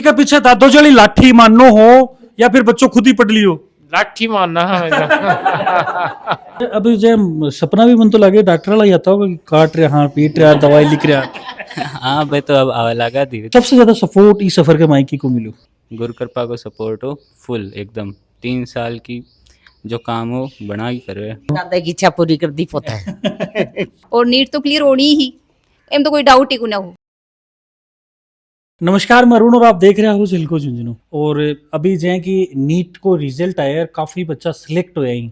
के पीछे दादो जली लाठी मानो हो या फिर बच्चों खुद ही पढ़ लियो। लाठी मारना है अभी जो सपना भी मन तो लगे डॉक्टर वाला ही आता होगा कि काट रहे हाँ पीट रहा दवाई लिख रहा। हाँ भाई तो अब आवा लगा धीरे सबसे ज्यादा सपोर्ट इस सफर के माइकी को मिलो। गुरु कृपा को सपोर्ट हो फुल एकदम 3 साल की जो काम हो बना ही करे दादा की इच्छा पूरी कर दी पोता है। और नीट तो क्लियर होनी ही, एम तो कोई डाउट ही को ना हो। नमस्कार, मैं अरुण और आप देख रहे हो झिलको झुंझुनू। और अभी जै कि नीट को रिजल्ट आया, काफी बच्चा सिलेक्ट होया ही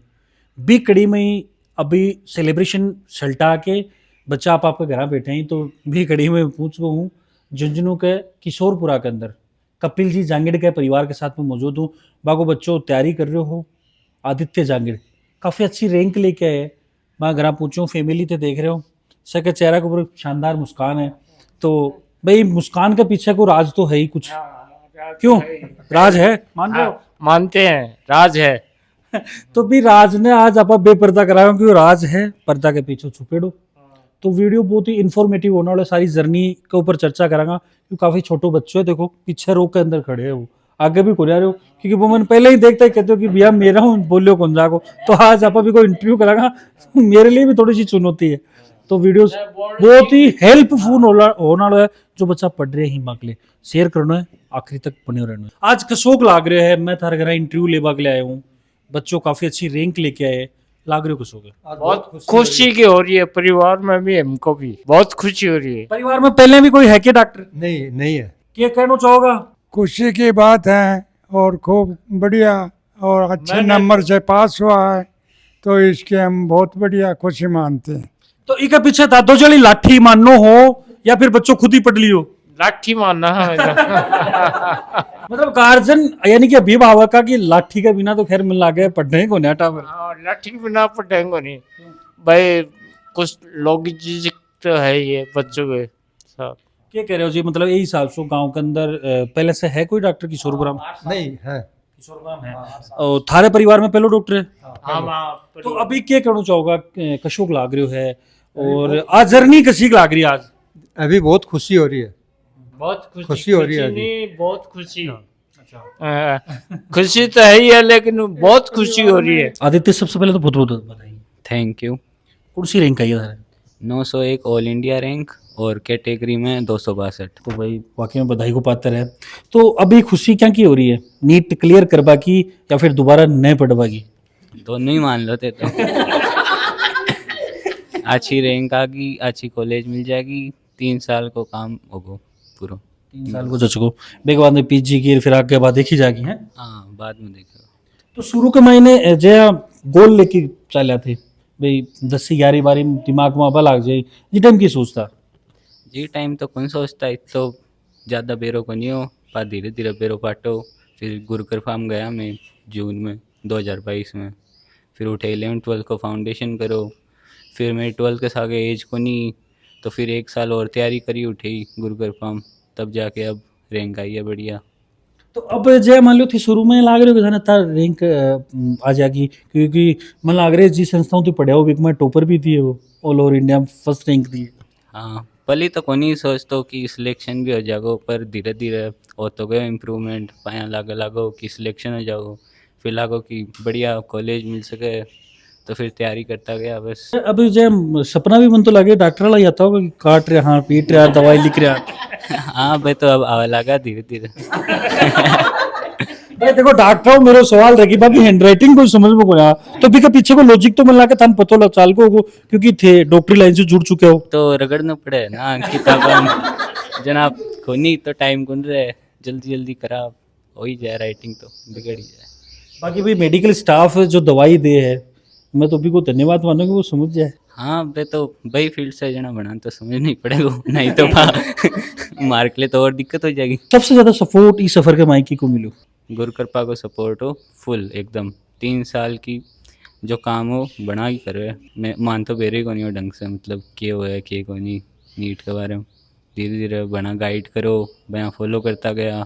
बी कड़ी में ही अभी सेलिब्रेशन सल्टा के बच्चा आप आपके घर बैठे हैं। तो भी कड़ी में पूछ रहा हूँ झुंझुनू के किशोरपुरा के अंदर कपिल जी जांगिड़ के परिवार के साथ में मौजूद हूँ। बागो बच्चों तैयारी कर रहे हो, आदित्य जांगिड़ काफ़ी अच्छी रैंक लेके आए। मैं घर पूछूँ फैमिली तो देख रहे हो सके चेहरा के ऊपर शानदार मुस्कान है। तो भाई मुस्कान के पीछे को राज तो है ही कुछ, क्यों राज है मान रहे हो? मानते हैं राज है। तो भी राज ने आज आप बेपर्दा कराया क्योंकि राज है, पर्दा के पीछे छुपेड़ो। तो वीडियो बहुत ही इन्फॉर्मेटिव होने वाला, सारी जर्नी के ऊपर चर्चा करांगा क्योंकि काफी छोटे बच्चे हैं। देखो पीछे रोक के अंदर खड़े हैं, वो आगे भी कोरिया रहे हो क्योंकि वो मैंने पहले ही देखता ही कहते हो कि भैया मेरा हूँ बोलियो कौन जाको। तो आज आप अभी कोई इंटरव्यू करांगा मेरे लिए भी थोड़ी सी चुनौती है। तो वीडियो बहुत ही हेल्पफुल होने वाला है। जो बच्चा पढ़ रहे हैं मांग ले शेयर करना है, आखिरी तक बने रहना है। आज कशोक लाग रहे है, मैं थारे घर इंटरव्यू लेवा के लिए आया हूँ। बच्चों काफी अच्छी रैंक लेके आए, लाग रहे कशोक बहुत खुशी की हो रही है, परिवार में भी हमको भी बहुत खुशी हो रही है। परिवार में पहले भी कोई है क्या डॉक्टर? नहीं है। क्या कहना चाहोगा? खुशी की बात है और खूब बढ़िया और अच्छे नंबर से पास हुआ है तो इसके हम बहुत बढ़िया खुशी मानते हैं। तो इके पीछे दादो जली लाठी मानो हो या फिर बच्चों खुद ही पढ़ लियो? लाठी मारना है मतलब गार्जियन यानी कि अभिभावक का कि लाठी के बिना तो खैर मिल लागे पढ़ने को नेटा पर। लाठी के बिना पढ़ेंगे नहीं भाई, कुछ लॉजिक तो है ये बच्चों के साथ। क्या कह रहे हो जी? मतलब यही हिसाब से गांव के अंदर पहले से है कोई डॉक्टर किशोरपुरा में? नहीं है। किशोरपुरा में है और थारे परिवार में पहले डॉक्टर है। हाँ तो अभी क्या कहना चाहोगा? कशोक लाग रही है और आज जर्नी कसी लाग रही है? आज अभी बहुत खुशी हो रही है। बहुत खुशी हो रही है अभी। नहीं, बहुत खुशी। खुशी तो है ही है लेकिन बहुत खुशी हो रही है। आदित्य सबसे पहले तो बहुत बहुत बधाई। Thank you. कौन सी रैंक आई है? 901 ऑल इंडिया रैंक और कैटेगरी में 262। तो भाई वाकई में बधाई को पात्र है। तो अभी खुशी क्या की हो रही है? नीट क्लियर करवा की या फिर दोबारा नए पढ़वा की? दोनों ही मान लो थे तो अच्छी रैंक आ गई, अच्छी कॉलेज मिल जाएगी, 3 साल को काम होगा पूरा। 3 साल को चचको बेग बाद में पीजी की फिर आगे बाद देखी जाएगी है। हाँ बाद में देखेगा। तो शुरू के महीने जया गोल लेके चला थे भाई 10-11 दिमाग में अब लाग जाए जी टाइम की सोचता जी टाइम तो कौन सोचता है, तो ज़्यादा बेरो को नहीं हो पर धीरे धीरे बेरो पाटो। फिर गुरुकर फार्म गया मैं जून में 2022 में, फिर उठे 11-12 को फाउंडेशन करो। फिर मेरे 12 के आगे एज को नहीं, तो फिर 1 साल और तैयारी करी उठे गुरुकर फार्म, तब जाके अब रैंक आई है बढ़िया। तो अब जय मान लो थी शुरू में लाग रहे हो था रैंक आ जाएगी क्योंकि मन लाग रहे जी संस्थाओं तो पढ़ा हो में टॉपर भी दिए वो ऑल ओवर इंडिया में फर्स्ट रैंक दिए। हाँ पहले तो कौन ही सोचता कि सिलेक्शन भी हो जाएगा, पर धीरे धीरे हो तो गए इम्प्रूवमेंट पाया लागो कि सिलेक्शन हो जाओ, फिर लागो कि बढ़िया कॉलेज मिल सके, तो फिर तैयारी करता गया बस। अभी जय सपना भी मन तो लगे डॉक्टर वाला ही आता होगा कि काट रहे हाँ पीट रहा दवाई लिख रहा। हाँ भाई तो अब आवा लगा धीरे धीरे भाई देखो डॉक्टर मेरा सवाल रखी बाकी हैंडराइटिंग को समझ में को तो भी के पीछे को लॉजिक तो मिला के तम पतो लग चाल को क्योंकि थे डॉक्टरी लाइन से जुड़ चुके हो तो रगड़ना पड़े ना किताब जनाब खोनी तो टाइम कौन रहे जल्दी जल्दी करा हो ही जाए, राइटिंग तो बिगड़ ही जाए। बाकी भाई मेडिकल स्टाफ जो दवाई दे है मैं तो भी को धन्यवाद मानो कि वो समझ जाए। हाँ भाई तो भाई फील्ड से जना बना तो समझ नहीं पड़ेगा, नहीं तो मार्क ले तो और दिक्कत हो जाएगी। सबसे ज्यादा सपोर्ट इस सफर के माइकी को मिलो? गुरु कृपा को सपोर्ट हो फुल एकदम 3 साल की जो काम हो बना ही करे। मैं मान तो बेरे को नहीं हो ढंग से, मतलब के हो है के को नहीं नीट के बारे में धीरे धीरे बना गाइड करो, बयां फॉलो करता गया।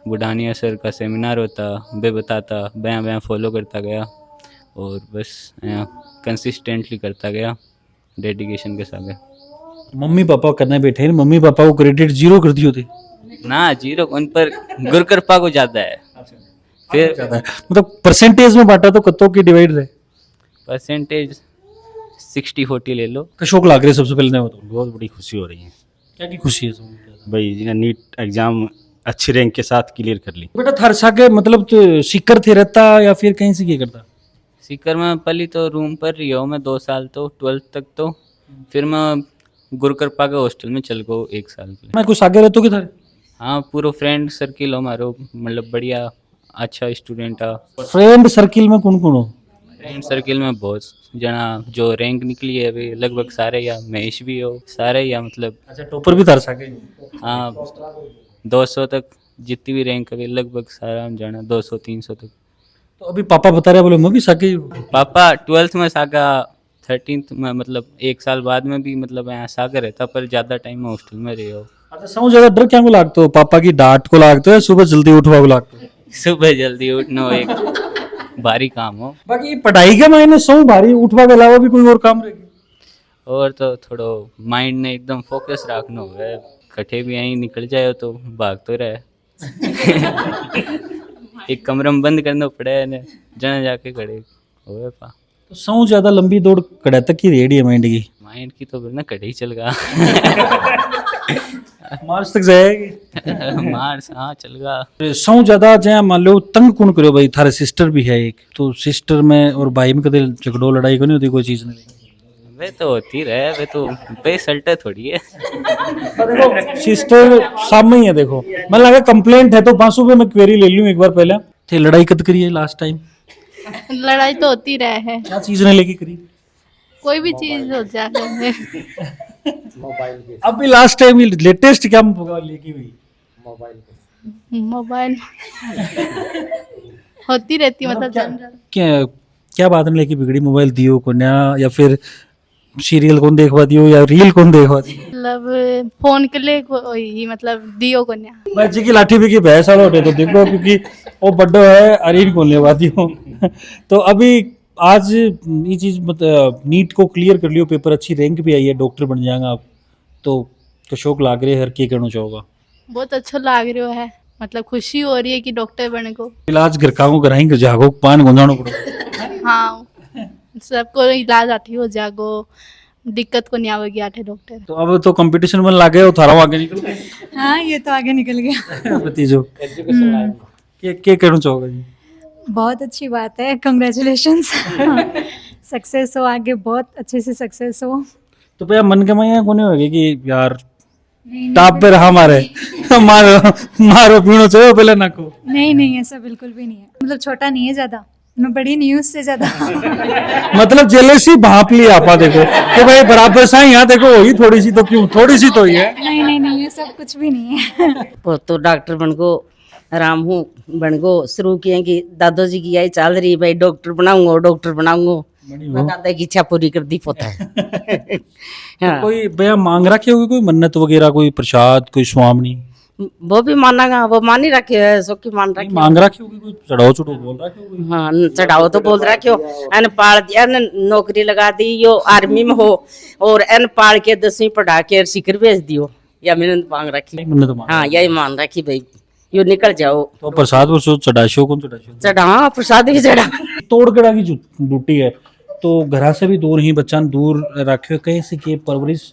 बुढ़ानिया सर का सेमिनार होता बे बताता बयां बयां फॉलो करता गया और बस कंसिस्टेंटली करता गया डेडिकेशन के साथ। मम्मी पापा करने बैठे हैं, मम्मी पापा को क्रेडिट 0 कर दियो थे ना 0 उन पर गुरु कृपा को ज्यादा है। फिर ज्यादा है। मतलब परसेंटेज में बांटा तो कत्तों की डिवाइड है। परसेंटेज 60-40 ले लो। कशोक लाग रहे सबसे पहले वो तो बहुत बड़ी खुशी हो रही है क्या की खुशी है सब भाई, जिन्हें नीट एग्जाम अच्छी रैंक के साथ क्लियर कर ली। बेटा थार साके मतलब तो सीकर थे रहता या फिर कहीं से क्या करता? सीकर में पहले तो रूम पर रही हूँ मैं 2 साल तो 12th तक तो, फिर मैं गुरु कृपा के हॉस्टल में चल गो 1 साल के लिए। मैं कुछ आगे रहता कि थारे हाँ पूरा फ्रेंड सर्किल हो हमारो, मतलब बढ़िया अच्छा स्टूडेंट आ। फ्रेंड सर्किल में कौन कौन हो? फ्रेंड सर्किल में बहुत जना जो रैंक निकली है अभी लगभग सारे, या महेश भी हो सारे, या मतलब अच्छा टॉपर भी थार साके? हाँ 200 तक जितनी भी रैंक अभी लगभग सारा हम जाना 200-300 तक। तो अभी पापा बता रहे बोले मैं भी साके ही हूँ। पापा 12th में सागा, 13th में मतलब 1 साल बाद में भी मतलब यहाँ सागर रहता, पर ज़्यादा टाइम में हॉस्टल में रहे हो। अच्छा समझ ज्यादा डर क्या को लागतो हो? पापा की डांट को लागतो है सुबह जल्दी उठवा को लागतो है? सुबह जल्दी उठना एक भारी काम हो, बाकी पढ़ाई के मायने सौ भारी उठवा के अलावा भी कोई और काम रहेगी? और तो थोड़ा माइंड ने एकदम फोकस रखना हो है, कटे भी यहीं निकल जाए तो भाग तो रहे एक कमरे में बंद करना पड़े ने जना जाके खड़े हो पा। तो सौ ज्यादा लंबी दौड़ कड़ा तक की रेडी है माइंड की? माइंड की तो ना कड़े ही चल गा मार्च तक जाएगी। मार्स हाँ चल गा। सौ ज्यादा जहाँ मान लो तंग कौन करो भाई? थारे सिस्टर भी है एक, तो सिस्टर में और भाई में कदे झगड़ो लड़ाई को नहीं होती कोई चीज नहीं? वे तो होती रहे, वे तो पे सल्टे थोड़ी है। देखो सिस्टर सामने ही है, देखो मैं लगा कंप्लेंट है तो 500 रुपये मैं क्वेरी ले लूं एक बार पहले। थे लड़ाई कद करी है लास्ट टाइम? लड़ाई तो होती रहे है, क्या चीज ने लेके करी? कोई भी चीज हो जाए। अभी लास्ट टाइम लेटेस्ट क्या लेके हुई? मोबाइल होती रहती है, मतलब जनरल। क्या क्या बात नहीं लेके बिगड़ी? मोबाइल दियो को नया या फिर सीरियल कौन देखवा दियो या रील कौन देखवा दियो? मतलब फोन के लिए कोई मतलब दियो को नया। बच्चे की लाठी भी की भैंस वाला उठे तो देखो, क्योंकि वो बड्डो है अरीन कौन लेवा दियो। तो अभी आज ये चीज मतलब नीट को क्लियर कर लियो, पेपर अच्छी रैंक भी आई है, डॉक्टर बन जाएगा आप, तो शौक लाग रहे हर के कहना चाहोगा? बहुत अच्छा लाग रहा है, मतलब खुशी हो रही है कि डॉक्टर बने को। इलाज घर का कराएंगे जागो पान गुंजानो पड़ो। हाँ सबको इलाज आठी हो जागो, दिक्कत को नहीं आवेगी आठे डॉक्टर। तो अब तो कंपटीशन में लागे हो थारा आगे निकल गए। हाँ ये तो आगे निकल गया। भतीजो के कहना चाहोगा जी? बहुत अच्छी बात है, कंग्रेचुलेशंस। सक्सेस हो आगे, बहुत अच्छे से सक्सेस हो। तो भैया मन के में कोने होगी कि यार टाप पे रहा मारे मारो मारो पीनो चाहिए पहले ना को? नहीं ऐसा बिल्कुल भी नहीं है, मतलब छोटा नहीं है ज्यादा, मैं बड़ी नहीं हूँ उससे ज्यादा। मतलब जेलेसी भाप ली आपा देखो कि भाई बराबर सा यहाँ देखो होगी थोड़ी सी तो क्यों, थोड़ी सी तो ही है। नहीं ये सब कुछ भी नहीं है। वो तो डॉक्टर बन गो, आराम हूँ बन गो, शुरू किए कि दादाजी की यही चल रही भाई डॉक्टर बनाऊंगा। दादा की इच्छा पूरी कर दी पोता है। हाँ। कोई भैया मांग रखी होगी कोई मन्नत वगैरह, कोई प्रसाद, कोई स्वामनी? वो भी मानागा, वो मान ही रखे है, सो की मान रखी। मांग रखी होगी कोई, चढ़ाओ चढ़ो बोल रखी होगी? हाँ चढ़ाओ तो बोल रखे हो, एन पाल दिया, एन नौकरी लगा दी, यो आर्मी में हो, और एन पाल के 10वीं पढ़ा के सिकर भेज दियो, या मैंने मांग रखी। मन्नत मांग हाँ यही मान रखी भाई, यो निकल जाओ। तो प्रसाद वो चढ़ाशो कौन चढ़ाशो? चढ़ा प्रसाद भी चढ़ा। तोड़ कड़ा की ड्यूटी है, तो घर से भी दूर ही बच्चा दूर रखे कहीं से के परवरिश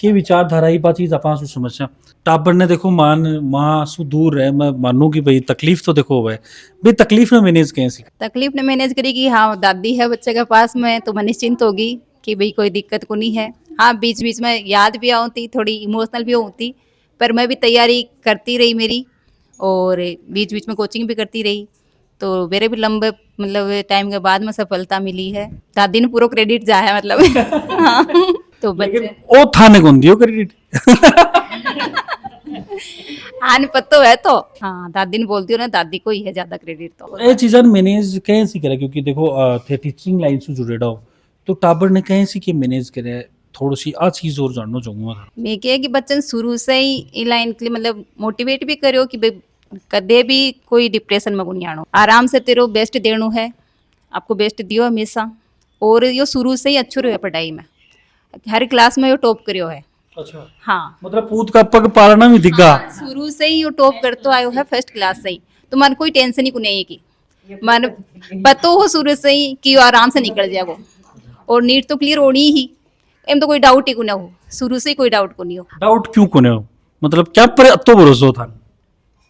की विचारधारा ही चीज अपना समस्या टाबर ने देखो माँ सु दूर है। मैं मानू कि भाई तकलीफ तो देखो भाई भाई तकलीफ में मैनेज कैसे? तकलीफ ने मैनेज करी कि हाँ दादी है बच्चे के पास में, तो मैं निश्चिंत होगी कि भाई कोई दिक्कत को नहीं है। हाँ बीच बीच में याद भी आती, थोड़ी इमोशनल भी होती, पर मैं भी तैयारी करती रही मेरी, और बीच बीच में कोचिंग भी करती रही, तो मेरे भी लंबे मतलब टाइम के बाद में सफलता मिली है। दादी ने पूरा क्रेडिट जा है मतलब। हाँ, तो बच्चे ओ थाने कौन दियो क्रेडिट? हाँ पत्तो है तो हाँ दादी ने बोलती हो ना, दादी को ही है ज्यादा क्रेडिट। तो ये चीज़ें मैनेज कैसे करे? क्योंकि देखो थे टीचिंग लाइन से जुड़े रहो, तो टाबर ने कैसे कि मैनेज करे? थोड़ी सी आ चीज़ और जानना चाहूँगा मैं क्या कि बच्चन शुरू से ही ई लाइन के लिए मतलब मोटिवेट भी करो कि भाई कदे भी कोई डिप्रेशन में नहीं आनो, आराम से तेरो बेस्ट देनो है, आपको बेस्ट दियो हमेशा। और यो शुरू से ही अच्छो रहो है पढ़ाई में, हर क्लास में यो टॉप करियो है, अच्छा, हाँ मतलब पूत का पग पालना भी दिखा। शुरू से ही वो टॉप करते आयो है फर्स्ट क्लास से ही, तो मन कोई टेंशन ही को नहीं है की मन पतो हो शुरू से ही कि वो आराम से निकल जाए वो, और नीट तो क्लियर होनी ही, एम तो कोई डाउट ही को ना हो, शुरू से ही कोई डाउट को नहीं हो। डाउट क्यों कोने हो, मतलब क्या पर अत्तो भरोसा था?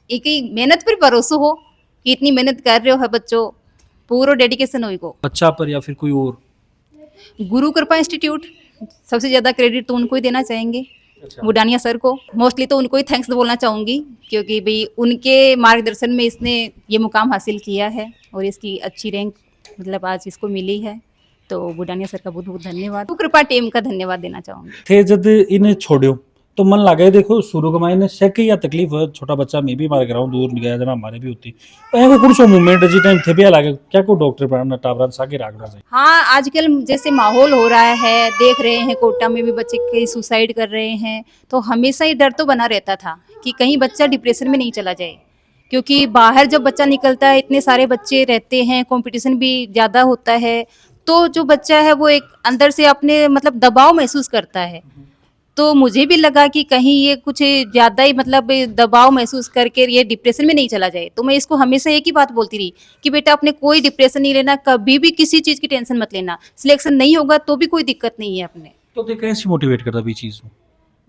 एक ही मेहनत पर भरोसा हो कि इतनी मेहनत कर रहे हो है बच्चों, पूरा डेडिकेशन हो को। बच्चा पर या फिर कोई और? गुरु कृपा इंस्टीट्यूट, सबसे ज्यादा क्रेडिट तो उनको ही देना चाहेंगे, बुडानिया सर को। मोस्टली तो उनको ही थैंक्स बोलना चाहूंगी, क्योंकि भाई उनके मार्गदर्शन में इसने ये मुकाम हासिल किया है और इसकी अच्छी रैंक मतलब आज इसको मिली है। तो बुडानिया सर का बहुत बहुत धन्यवाद, गुरु कृपा टीम का धन्यवाद देना चाहूंगी। थे जब इन्हें छोड़ो तो मन लगे देखो शुरू के मायने शक या तकलीफ है, छोटा बच्चा मैं भी हमारे ग्राउंड दूर नहीं गया जना हमारे भी होती को कुछ मूवमेंट जी टाइम थे भी लगे क्या को डॉक्टर पढ़ना टाबरा साके राखना चाहिए। हाँ, आजकल जैसे माहौल हो रहा है, देख रहे हैं कोटा में भी बच्चे कई सुसाइड कर रहे हैं, तो हमेशा ही डर तो बना रहता था कि कहीं बच्चा डिप्रेशन में नहीं चला जाए, क्योंकि बाहर जब बच्चा निकलता है इतने सारे बच्चे रहते हैं, कंपटीशन भी ज़्यादा होता है, तो जो बच्चा है वो एक अंदर से अपने मतलब दबाव महसूस करता है। तो मुझे भी लगा कि कहीं ये कुछ ज़्यादा ही मतलब दबाव महसूस करके ये डिप्रेशन में नहीं चला जाए। तो मैं इसको हमेशा एक ही बात बोलती रही कि बेटा अपने कोई डिप्रेशन नहीं लेना, कभी भी किसी चीज़ की टेंशन मत लेना, सिलेक्शन नहीं होगा तो भी कोई दिक्कत नहीं है अपने। तो देख कैसे मोटिवेट करता भी चीज़ को?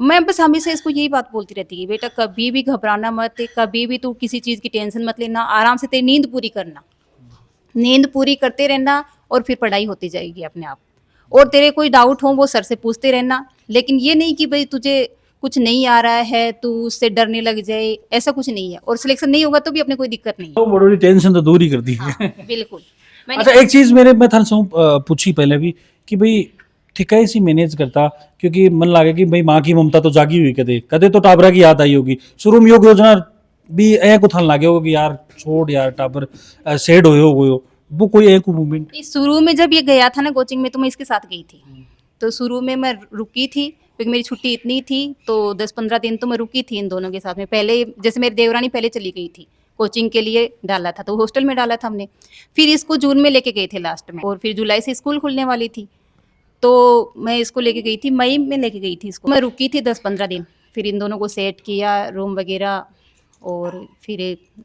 मैं बस हमेशा इसको यही बात बोलती रहती कि बेटा कभी भी घबराना मत, कभी भी तू किसी चीज़ की टेंशन मत लेना, आराम से तेरी नींद पूरी करना, नींद पूरी करते रहना और फिर पढ़ाई होती जाएगी अपने आप। और तेरे कोई डाउट हो वो सर से पूछते रहना, लेकिन ये नहीं कि भाई तुझे कुछ नहीं आ रहा है तू उससे डरने लग जाए, ऐसा कुछ नहीं है। और सिलेक्शन नहीं होगा तो भी अपने कोई दिक्कत नहीं है। तो बड़ी टेंशन तो दूर ही कर दी है। हाँ, बिल्कुल। अच्छा, एक चीज़ मैं थाने से पूछी पहले भी कि भाई ठीक है इसी मैनेज करता, क्योंकि मन लगे कि भाई माँ की ममता तो जागी हुई कदे कदे तो टाबरा की याद आई होगी, शुरू में योग योजना भी ऐ को थान लागे होगा कि यार छोड़ यार टाबर सेड हो वो कोई एक मूवमेंट? शुरू में जब ये गया था ना कोचिंग में तो मैं इसके साथ गई थी, तो शुरू में मैं रुकी थी क्योंकि मेरी छुट्टी इतनी थी, तो 10-15 दिन तो मैं रुकी थी इन दोनों के साथ में। पहले जैसे मेरी देवरानी पहले चली गई थी, कोचिंग के लिए डाला था तो हॉस्टल में डाला था हमने, फिर इसको जून में लेके गए थे लास्ट में, और फिर जुलाई से स्कूल खुलने वाली थी तो मैं इसको लेके गई थी, मई में लेके गई थी इसको। मैं रुकी थी 10-15 दिन, फिर इन दोनों को सेट किया रूम वगैरह, और फिर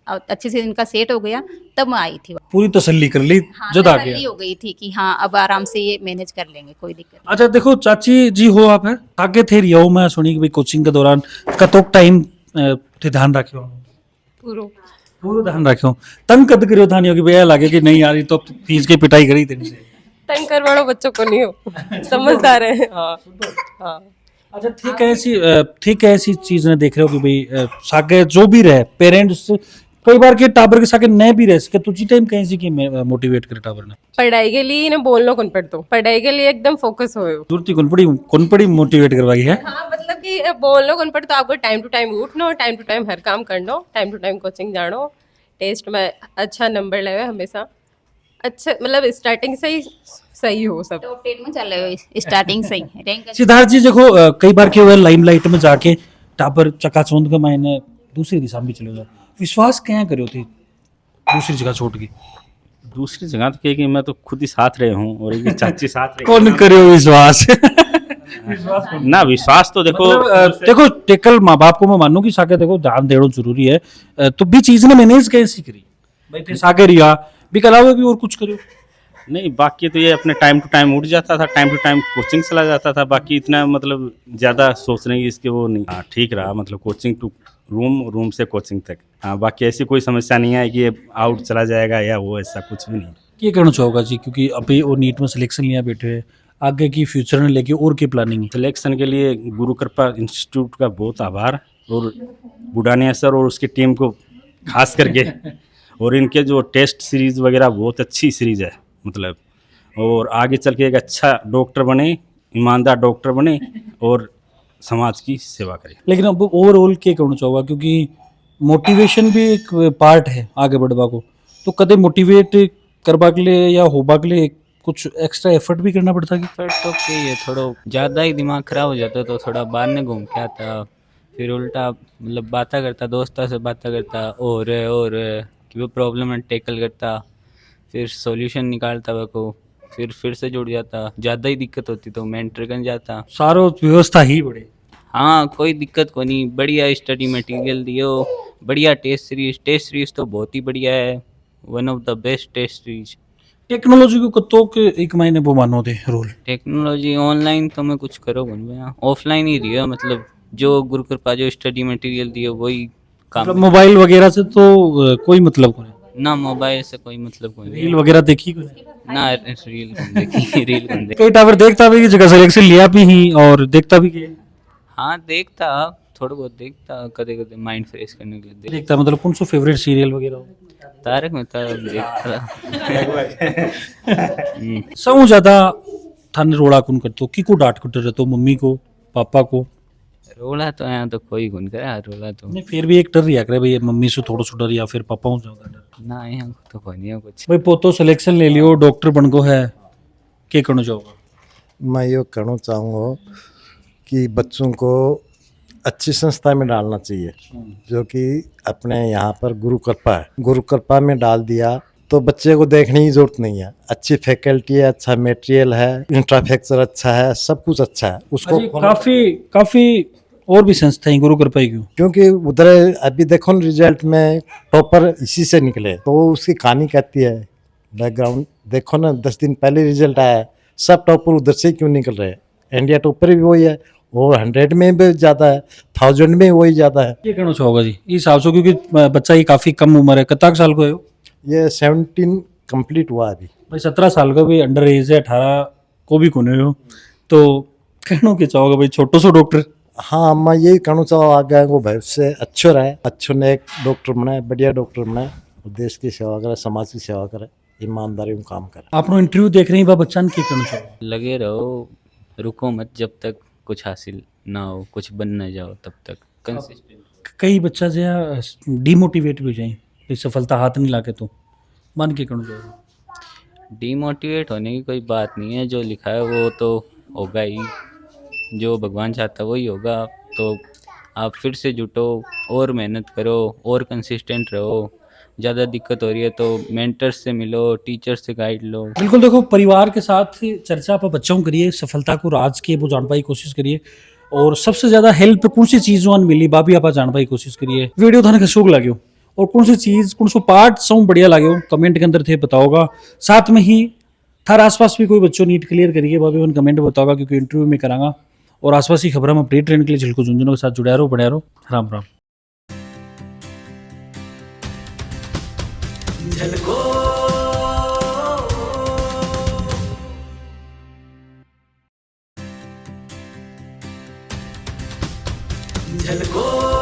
अच्छे से इनका सेट हो गया तब मैं आई थी। पूरी तसल्ली कर ली हाँ, जब आ तसल्ली गया। हो गई थी कि हाँ अब आराम से ये मैनेज कर लेंगे, कोई दिक्कत नहीं। अच्छा देखो चाची जी हो आप है आगे थे रियो मैं सुनी कि भाई कोचिंग के दौरान कतोक टाइम थे ध्यान रखियो पूरा ध्यान रखियो तंग कद करियो था नहीं होगी भैया लगे कि नहीं यार ये तो फीस की पिटाई करी तेरे से? तंग करवाड़ो बच्चों को नहीं हो, समझदार है। हाँ हाँ। अच्छा ठीक है ऐसी चीज ने देख रहे हो कि भाई सागे जो भी रहे पेरेंट्स कई बार के टाबर के सागे न भी रह सके तुझी टाइम कहीं से कि मोटिवेट करे टाबर ने पढ़ाई के लिए इन्हें बोलना कौन पड़ता, पढ़ाई के लिए एकदम फोकस हो। जरूरत कौन पड़ी मोटिवेट करवाई है? हाँ मतलब कि बोलना कौन पड़ता, आपको टाइम टू टाइम उठना, टाइम टू टाइम हर काम करना, टाइम टू टाइम कोचिंग जानो, टेस्ट में अच्छा नंबर ले हमेशा, अच्छा मतलब स्टार्टिंग से ही सही हो सब। टॉप 10 में चल रहे हो स्टार्टिंग से ही रैंक। सिद्धार्थ जी देखो कई बार क्या हुआ लाइमलाइट में जाके टाबर चकाचौंध के मायने दूसरी दिशा में भी चले जाओ, विश्वास क्या करो थे दूसरी जगह छोड़ के? दूसरी जगह तो क्या कि मैं तो खुद ही साथ रहे हूँ और एक चाची साथ रहे कौन करो विश्वास? ना विश्वास तो देखो मतलब, देखो टेकल माँ बाप को मैं मानू कि साके देखो ध्यान देना जरूरी है, तो भी चीज ने मैनेज कैसे करी भाई थे साके रिया भी के अलावा भी और कुछ करो? नहीं बाकी तो ये अपने टाइम टू टाइम उठ जाता था, टाइम टू टाइम कोचिंग चला जाता था, बाकी इतना मतलब ज़्यादा सोचने की इसके वो नहीं। हाँ ठीक रहा, मतलब कोचिंग टू रूम से कोचिंग तक। हाँ बाकी ऐसी कोई समस्या नहीं है कि ये आउट चला जाएगा या वो ऐसा कुछ भी नहीं। ये कहना चाहोगा जी क्योंकि अभी वो नीट में सिलेक्शन लिया बैठे हैं, आगे की फ्यूचर ने लेके और की प्लानिंग है? सिलेक्शन के लिए गुरु कृपा इंस्टीट्यूट का बहुत आभार और बुडानिया सर और उसकी टीम को खास करके, और इनके जो टेस्ट सीरीज़ वगैरह बहुत अच्छी सीरीज़ है मतलब, और आगे चल के एक अच्छा डॉक्टर बने, ईमानदार डॉक्टर बने और समाज की सेवा करें। लेकिन अब ओवरऑल क्या कहना चाहोगा क्योंकि मोटिवेशन भी एक पार्ट है आगे बढ़वा को, तो कदे मोटिवेट करवा के लिए या होबा के लिए कुछ एक्स्ट्रा एफर्ट भी करना पड़ता है? फिर तो क्या है थोड़ा ज़्यादा ही दिमाग खराब हो जाता तो थोड़ा बाहर ने घूम के आता, फिर उल्टा मतलब बातें करता, दोस्तों से बातें करता और कि वो प्रॉब्लम है टैकल करता, फिर सॉल्यूशन निकालता वो को, फिर से जुड़ जाता, ज़्यादा ही दिक्कत होती तो मेंटर कन जाता। सारो व्यवस्था ही बड़े हाँ कोई दिक्कत को नहीं, बढ़िया स्टडी मटेरियल दियो, बढ़िया टेस्ट सीरीज तो बहुत ही बढ़िया है, one of the best test series. Technology को कत्तो के एक महीने वो मानो दे रोल टेक्नोलॉजी ऑनलाइन तो मैं कुछ करो बन भैया, ऑफलाइन ही रही है, मतलब जो गुरु कृपा जो स्टडी मटेरियल दियो वही काम। मतलब मोबाइल वगैरह से तो कोई मतलब को नहीं, ना मोबाइल से कोई मतलब को नहीं, रील वगैरह देखी को नहीं। ना रील कौन देखी रील कौन देखी। कई टावर देखता भी की जगह सिलेक्शन लिया भी ही और देखता भी के हाँ देखता, थोड़ा बहुत देखता, कदे कदे माइंड फ्रेश करने के लिए देखता मतलब कौन सा फेवरेट सीरियल वगैरह हो? तारक मेहता देखता था। सबसे ज्यादा थाने रोड़ा कौन करतो की को डांट कुट रहतो, मम्मी को पापा को? रोला तो यहाँ तो कोई कौन करे, रोला तो नहीं फिर भी एक डर रिया करे भाई मम्मी से थोड़ा सा डर या फिर पापा से ज्यादा डर। ना यहाँ तो कोई नहीं है कुछ। भाई पोतो सिलेक्शन ले लियो, डॉक्टर बन गो है, क्या करना चाहोगा? मैं ये कहना चाहूँगा कि बच्चों को अच्छी संस्था में डालना चाहिए, जो कि अपने यहाँ पर गुरु कृपा है, गुरु कृपा में डाल दिया तो बच्चे को देखने की जरूरत नहीं है। अच्छी फैकल्टी है, अच्छा मटेरियल है, इंफ्रास्ट्रक्चर अच्छा है, सब कुछ अच्छा है उसको। काफी और भी संस्थाएं गुरु कृपा ही क्यों? क्योंकि उधर अभी देखो ना रिजल्ट में टॉपर इसी से निकले, तो उसकी कहानी कहती है बैकग्राउंड देखो ना, 10 दिन पहले रिजल्ट आया, सब टॉपर उधर से क्यों निकल रहे हैं। इंडिया टॉपर भी वही है, वो 100 में भी ज़्यादा है, 1000 में वही ज़्यादा है। ये कहना चाहोगा जी इस हिसाब से, क्योंकि बच्चा ही काफी कम उम्र है, कितना साल को है वो? ये 17 कंप्लीट हुआ अभी। भाई 17 साल का भी अंडर एज है, 18 को भी कोने हो, तो कहना क्या चाहोगे भाई छोटो सो डॉक्टर? हाँ मैं यही कहना चाहूँ आगे वो भविष्य अच्छो रहे, अच्छो ने एक डॉक्टर बनाए, बढ़िया डॉक्टर बनाए, देश की सेवा करे, समाज की सेवा करे, ईमानदारी में काम करे। आपनो इंटरव्यू देख रहे हैं बा बच्चा की कहना चाहोगे? लगे रहो, रुको मत जब तक कुछ हासिल ना हो, कुछ बन ना जाओ तब तक कंसिस्टेंट। कई बच्चा जो डिमोटिवेट भी हो जाए, भाई सफलता हाथ नहीं लाके तो मन के कहना चाहोगे? डीमोटिवेट होने की कोई बात नहीं है, जो लिखा है वो तो होगा ही, जो भगवान चाहता वही होगा। तो आप फिर से जुटो और मेहनत करो और कंसिस्टेंट रहो। ज़्यादा दिक्कत हो रही है तो मेंटर्स से मिलो, टीचर से गाइड लो। बिल्कुल, देखो परिवार के साथ चर्चा पर बच्चों करिए, सफलता को राज के वो जान पाई कोशिश करिए, और सबसे ज्यादा हेल्प कौन सी चीज मिली बाबी आप जान पाई कोशिश करिए। वीडियो थाने कैसो लाग्यो और कौन सी चीज कौन सो पार्ट सब बढ़िया लाग्यो कमेंट के अंदर थे बताओगा। साथ में ही थार आसपास भी कोई बच्चों नीट क्लियर करिए बाबी उन कमेंट बताओगा, क्योंकि इंटरव्यू में करांगा। और आसपास की खबर में अपडेट रहने के लिए झलको झुंझुनों के साथ जुड़ा रहो, बढ़िया रहो। राम राम। झलको